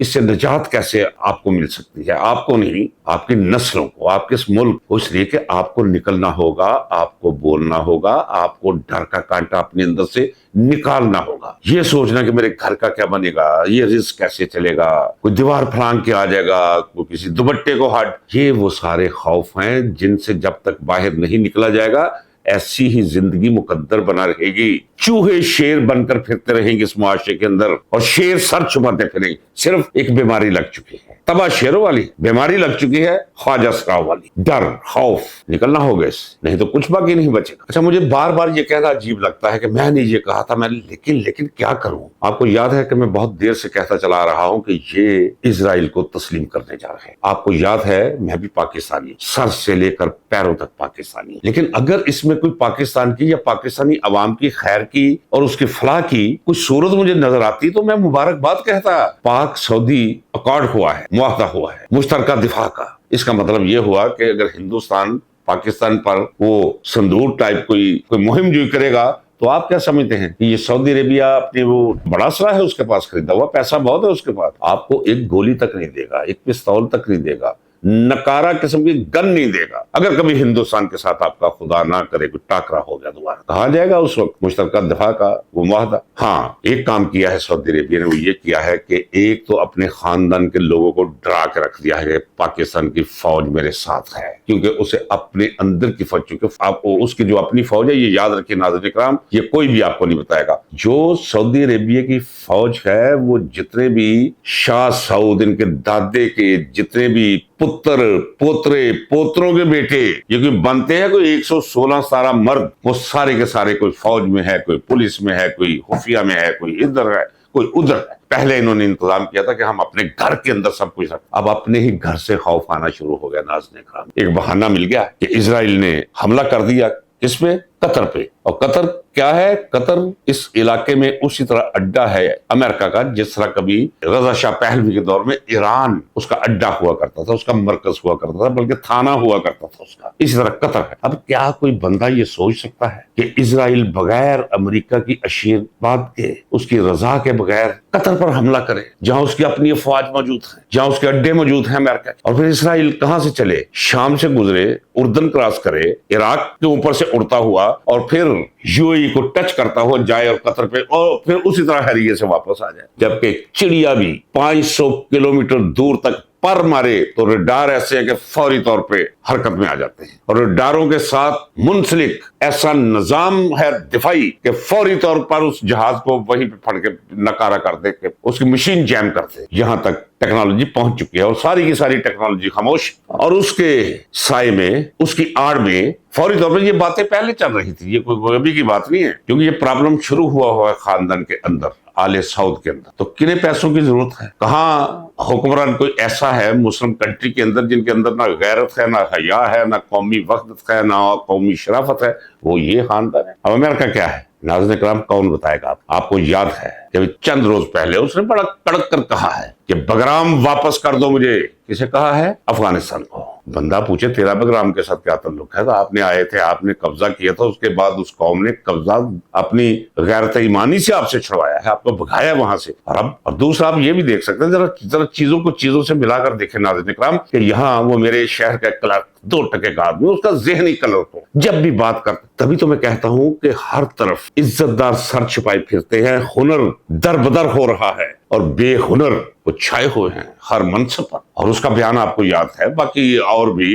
اس سے نجات کیسے آپ کو مل سکتی ہے؟ آپ کو نہیں، آپ کی نسلوں کو، آپ کے اس ملک کو، اس لیے کہ آپ کو نکلنا ہوگا، آپ کو بولنا ہوگا، آپ کو ڈر کا کانٹا اپنے اندر سے نکالنا ہوگا۔ یہ سوچنا کہ میرے گھر کا کیا بنے گا، یہ رزق کیسے چلے گا، کوئی دیوار پھلانگ کے آ جائے گا، کوئی کسی دوپٹے کو ہٹ، یہ وہ سارے خوف ہیں جن سے جب تک باہر نہیں نکلا جائے گا ایسی ہی زندگی مقدر بنا رہے گی۔ چوہے شیر بن کر پھرتے رہیں گے اس معاشرے کے اندر، اور شیر سر چھپاتے پھریں گے۔ صرف ایک بیماری لگ چکی ہے، تباہ شیروں والی بیماری لگ چکی ہے، خواجہ سراؤ والی، ڈر، خوف۔ نکلنا ہوگا اس سے، نہیں تو کچھ باقی نہیں بچے گا۔ اچھا، مجھے بار بار یہ کہنا عجیب لگتا ہے کہ میں نے یہ کہا تھا، لیکن کیا کروں؟ آپ کو یاد ہے کہ میں بہت دیر سے کہتا چلا رہا ہوں کہ یہ اسرائیل کو تسلیم کرنے جا رہے ہیں۔ آپ کو یاد ہے میں بھی پاکستانی، سر سے لے کر پیروں تک پاکستانی، لیکن اگر اس میں کوئی پاکستان کی یا پاکستانی عوام کی خیر کی اور اس کی فلاح کی کوئی صورت مجھے نظر آتی تو میں مبارکباد کہتا۔ پاک سعودی اکارڈ ہوا ہے، معاہدہ ہوا ہے مشترکہ دفاع کا۔ اس کا مطلب یہ ہوا کہ اگر ہندوستان پاکستان پر وہ صندوق ٹائپ کوئی مہم جوئی کرے گا تو آپ کیا سمجھتے ہیں کہ یہ سعودی عربیہ اپنے وہ بڑا اسلحہ ہے اس کے پاس خریدا ہوا، پیسہ بہت ہے اس کے پاس، آپ کو ایک گولی تک نہیں دے گا، ایک پستول تک نہیں دے گا، نکارہ قسم کی گن نہیں دے گا۔ اگر کبھی ہندوستان کے ساتھ آپ کا خدا نہ کرے کوئی ٹاکرا ہو گیا دوبارہ، کہا جائے گا اس وقت مشترکہ دفاع کا وہ معاہدہ۔ ہاں، ایک کام کیا ہے سعودی عربیہ نے، وہ یہ کیا ہے کہ ایک تو اپنے خاندان کے لوگوں کو ڈرا کے رکھ دیا ہے کہ پاکستان کی فوج میرے ساتھ ہے، کیونکہ اسے اپنے اندر کی فوج، چونکہ آپ کو اس کی جو اپنی فوج ہے، یہ یاد رکھیے ناظرین کرام، یہ کوئی بھی آپ کو نہیں بتائے گا، جو سعودی عربیہ کی فوج ہے وہ جتنے بھی شاہ سعود، ان کے دادے کے جتنے بھی پتر پوترے پوتروں کے بیٹے یہ کوئی بنتے ہیں، کوئی 116 سارا مرد، وہ سارے کے سارے کوئی فوج میں ہے، کوئی پولیس میں ہے، کوئی خفیہ میں ہے، کوئی ادھر ہے، کوئی ادھر ہے۔ پہلے انہوں نے انتظام کیا تھا کہ ہم اپنے گھر کے اندر سب کچھ رکھ، اب اپنے ہی گھر سے خوف آنا شروع ہو گیا ناظرین کرام۔ ایک بہانہ مل گیا کہ اسرائیل نے حملہ کر دیا، کس پہ؟ قطر پہ۔ اور قطر کیا ہے؟ قطر اس علاقے میں اسی طرح اڈا ہے امریکہ کا، جس طرح کبھی رضا شاہ پہلوی کے دور میں ایران اس کا اڈا ہوا کرتا تھا، اس کا مرکز ہوا کرتا تھا، بلکہ تھانہ ہوا کرتا تھا اس کا، اسی طرح قطر ہے۔ اب کیا کوئی بندہ یہ سوچ سکتا ہے کہ اسرائیل بغیر امریکہ کی آشیرواد کے، اس کی رضا کے بغیر قطر پر حملہ کرے، جہاں اس کی اپنی افواج موجود ہیں، جہاں اس کے اڈے موجود ہیں امریکہ کے؟ اور پھر اسرائیل کہاں سے چلے؟ شام سے گزرے، اردن کراس کرے، عراق کے اوپر سے اڑتا ہوا، اور پھر یو اے ای کو ٹچ کرتا ہوا جائے اور قطر پہ، اور پھر اسی طرح ہریے سے واپس آ جائے۔ جبکہ چڑیا بھی 500 کلومیٹر دور تک پر مارے تو ریڈار ایسے ہیں کہ فوری طور پہ حرکت میں آ جاتے ہیں، اور ریڈاروں کے ساتھ منسلک ایسا نظام ہے دفاعی کہ فوری طور پر اس جہاز کو وہیں پہ پھڑ کے نکارہ کر دے کہ اس کی مشین جیم کرتے۔ یہاں تک ٹیکنالوجی پہنچ چکی ہے، اور ساری کی ساری ٹیکنالوجی خاموش، اور اس کے سائے میں، اس کی آڑ میں فوری طور پر یہ باتیں پہلے چل رہی تھی۔ یہ کوئی ابھی کی بات نہیں ہے، کیونکہ یہ پرابلم شروع ہوا ہے خاندان کے اندر، آل سعود کے اندر۔ تو کنے پیسوں کی ضرورت ہے؟ کہاں حکمران کوئی ایسا ہے مسلم کنٹری کے اندر جن کے اندر نہ غیرت ہے، نہ حیا ہے، نہ قومی وحدت ہے، نہ قومی شرافت ہے؟ وہ یہ خاندان ہے۔ اب امریکہ کیا ہے ناظرین کرام؟ کون بتائے گا؟ آپ کو یاد ہے کہ چند روز پہلے اس نے بڑا کڑک کر کہا ہے کہ بگرام واپس کر دو مجھے۔ کسے کہا ہے؟ افغانستان کو۔ بندہ پوچھے تیرا بگرام کے ساتھ کیا تعلق ہے؟ تو آپ نے آئے تھے، آپ نے قبضہ کیا تھا، اس کے بعد اس قوم نے قبضہ اپنی غیرت ایمانی سے آپ سے چھڑوایا ہے، آپ کو بھگایا وہاں سے۔ اور دوسرا آپ یہ بھی دیکھ سکتے ہیں، ذرا چیزوں کو چیزوں سے ملا کر دیکھیں ناظرین کرام، کہ یہاں وہ میرے شہر کا کلرک 2% کا آدمی، اس کا ذہنی کلر کو جب بھی بات کرتا، تبھی تو میں کہتا ہوں کہ ہر طرف عزت دار سر چھپائے پھرتے ہیں، ہنر در بدر ہو رہا ہے، اور بے ہنر وہ چھائے ہوئے ہیں ہر منصب پر۔ اور اس کا بیان آپ کو یاد ہے، باقی اور بھی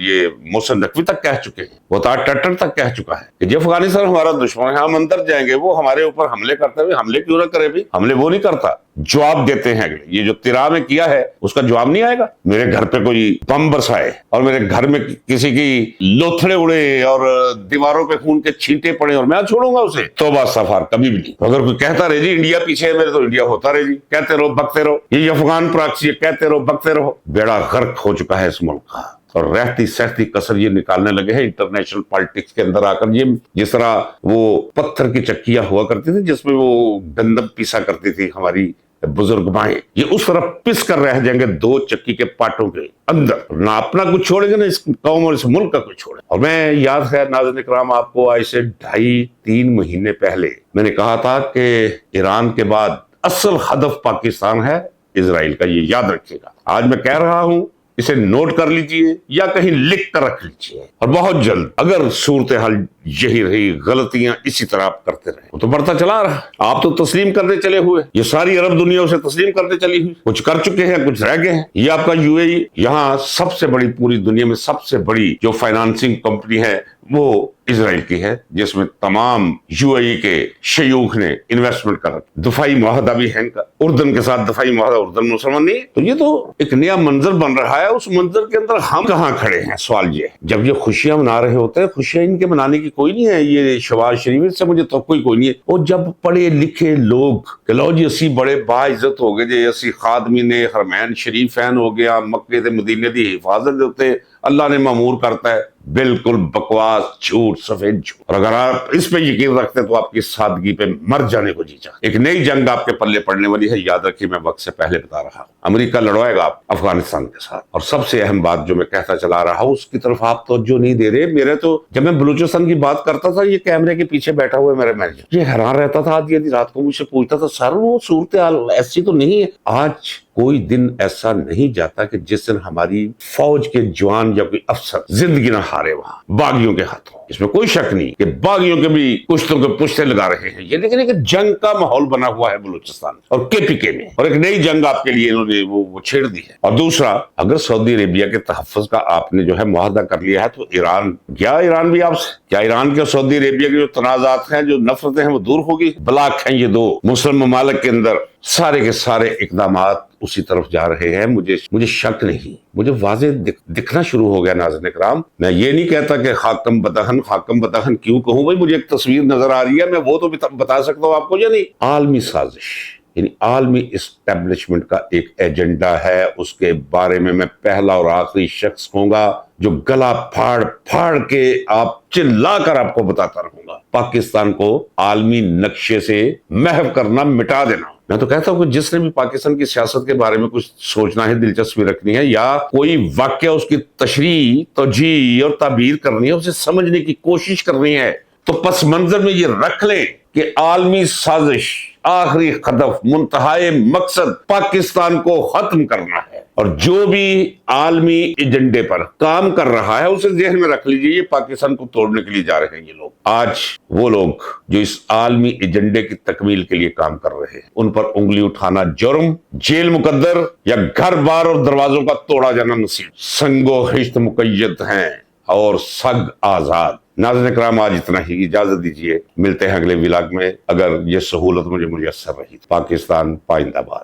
یہ محسن نقوی تک کہہ چکے ہیں، وہ ٹٹر تک کہہ چکا ہے کہ جب افغانستان ہمارا دشمن ہے، ہم اندر جائیں گے، وہ ہمارے اوپر حملے کرتے ہوئے، حملے کیوں نہ کرے بھی، حملے وہ نہیں کرتا، جواب دیتے ہیں۔ یہ جو تیرا میں کیا ہے اس کا جواب نہیں آئے گا؟ میرے گھر پہ کوئی بم برسائے اور میرے گھر میں کسی کی لوتھڑے اڑے اور دیواروں پہ خون کے چھینٹے پڑے، اور میں چھوڑوں گا اسے؟ توبہ استغفار، کبھی بھی نہیں۔ اگر کوئی کہتا رہے جی انڈیا پیچھے ہے میرے، تو انڈیا ہوتا رہے جی، کہتے رہو بکتے رہو، یہ افغان پراکسی ہے، کہتے رہو بکتے رہو۔ بیڑا غرق ہو چکا ہے اس ملک کا، اور رہتی سہتی کسر یہ نکالنے لگے ہیں انٹرنیشنل پالیٹکس کے اندر آ کر۔ یہ جس طرح وہ پتھر کی چکیاں ہوا کرتی تھی جس میں وہ گندم پیسا کرتی تھی ہماری بزرگ مائیں، یہ اس طرح پس کر رہ جائیں گے 2 چکی کے پاٹوں کے اندر، نہ اپنا کچھ چھوڑیں گے، نہ اس قوم اور اس ملک کا کچھ چھوڑیں۔ اور میں یاد ہے ناظرین اکرام آپ کو، آج سے 2.5-3 مہینے پہلے میں نے کہا تھا کہ ایران کے بعد اصل ہدف پاکستان ہے اسرائیل کا, یہ یاد رکھیے گا. آج میں کہہ رہا ہوں, اسے نوٹ کر لیجئے یا کہیں لکھ کر رکھ لیجئے, اور بہت جلد اگر صورتحال یہی رہی, غلطیاں اسی طرح آپ کرتے رہے, وہ تو بڑھتا چلا رہا. آپ تو تسلیم کرتے چلے ہوئے, یہ ساری عرب دنیا اسے تسلیم کرتے چلی ہوئی, کچھ کر چکے ہیں, کچھ رہ گئے ہیں. یہ آپ کا یو اے ای, یہاں سب سے بڑی, پوری دنیا میں سب سے بڑی جو فائنانسنگ کمپنی ہے وہ اسرائیل کی ہے, جس میں تمام یو اے ای کے شیوخ نے انویسٹمنٹ کر رکھا. دفاعی معاہدہ بھی ہے ان کا اردن کے ساتھ, دفاعی معاہدہ, اردن مسلمان نہیں ہے. تو یہ تو ایک نیا منظر بن رہا ہے. اس منظر کے اندر ہم کہاں کھڑے ہیں؟ سوال یہ ہے. جب یہ خوشیاں منا رہے ہوتے ہیں, خوشیاں ان کے منانے کی کوئی نہیں ہے. یہ شہباز شریف سے مجھے تو کوئی نہیں ہے. وہ جب پڑھے لکھے لوگ کہ لو جی اسی بڑے باعزت ہو گئے جی, اسی خادمین حرمین شریفین ہو گیا, مکے تے مدینے دی حفاظت دیتے اللہ نے مامور کرتا ہے, بالکل بکواس, جھوٹ, سفید جھوٹ. اور اگر آپ اس پہ یقین رکھتے تو آپ کی سادگی پہ مر جانے کو جی چاہتے. ایک نئی جنگ آپ کے پلے پڑنے والی ہے, یاد رکھیے, میں وقت سے پہلے بتا رہا ہوں. امریکہ لڑوائے گا افغانستان کے ساتھ, اور سب سے اہم بات جو میں کہتا چلا رہا ہوں اس کی طرف آپ توجہ نہیں دے رہے. میرے تو جب میں بلوچستان کی بات کرتا تھا, یہ کیمرے کے پیچھے بیٹھا ہوا ہے میرا مینیجر, یہ حیران رہتا تھا آدھی رات کو, مجھ سے پوچھتا تھا سر وہ صورتحال ایسی تو نہیں ہے. آج کوئی دن ایسا نہیں جاتا کہ جس دن ہماری فوج کے جوان یا کوئی افسر زندگی نہ ہارے وہاں باغیوں کے ہاتھوں. اس میں کوئی شک نہیں کہ باغیوں کے بھی کشتوں کے پشتے لگا رہے ہیں یہ, لیکن ایک جنگ کا ماحول بنا ہوا ہے بلوچستان اور کے پی کے میں, اور ایک نئی جنگ آپ کے لیے انہوں نے وہ چھیڑ دی ہے. اور دوسرا, اگر سعودی عربیہ کے تحفظ کا آپ نے جو ہے معاہدہ کر لیا ہے تو ایران بھی آپ سے, کیا ایران کے سعودی عربیہ کے جو تنازعات ہیں, جو نفرتیں ہیں, وہ دور ہوگی؟ بلاک ہیں یہ دو مسلم ممالک کے اندر, سارے کے سارے اقدامات اسی طرف جا رہے ہیں. مجھے شک نہیں, مجھے واضح دکھنا شروع ہو گیا. ناظرین کرام, میں یہ نہیں کہتا کہ خاکم بدہن کیوں کہوں بھائی, مجھے ایک تصویر نظر آ رہی ہے, میں وہ تو بتا سکتا ہوں آپ کو. یا نہیں, عالمی سازش یعنی عالمی اسٹیبلشمنٹ کا ایک ایجنڈا ہے. اس کے بارے میں پہلا اور آخری شخص ہوں گا جو گلا پھاڑ کے آپ چلا کر آپ کو بتاتا رہوں گا. پاکستان کو عالمی نقشے سے محو کرنا, مٹا دینا. میں تو کہتا ہوں کہ جس نے بھی پاکستان کی سیاست کے بارے میں کچھ سوچنا ہے, دلچسپی رکھنی ہے, یا کوئی واقعہ اس کی تشریح, توجیہ اور تعبیر کرنی ہے, اسے سمجھنے کی کوشش کرنی ہے, تو پس منظر میں یہ رکھ لیں کہ عالمی سازش, آخری ہدف, منتہائی مقصد پاکستان کو ختم کرنا ہے. اور جو بھی عالمی ایجنڈے پر کام کر رہا ہے اسے ذہن میں رکھ لیجئے, یہ پاکستان کو توڑنے کے لیے جا رہے ہیں یہ لوگ. آج وہ لوگ جو اس عالمی ایجنڈے کی تکمیل کے لیے کام کر رہے ہیں, ان پر انگلی اٹھانا جرم, جیل مقدر, یا گھر بار اور دروازوں کا توڑا جانا نصیب. سنگ و ہشت مقید ہیں اور سگ آزاد. ناظرین کرام, آج اتنا ہی, اجازت دیجیے, ملتے ہیں اگلے ولاگ میں. اگر یہ سہولت مجھے میسر رہی. پاکستان پائندہ باد.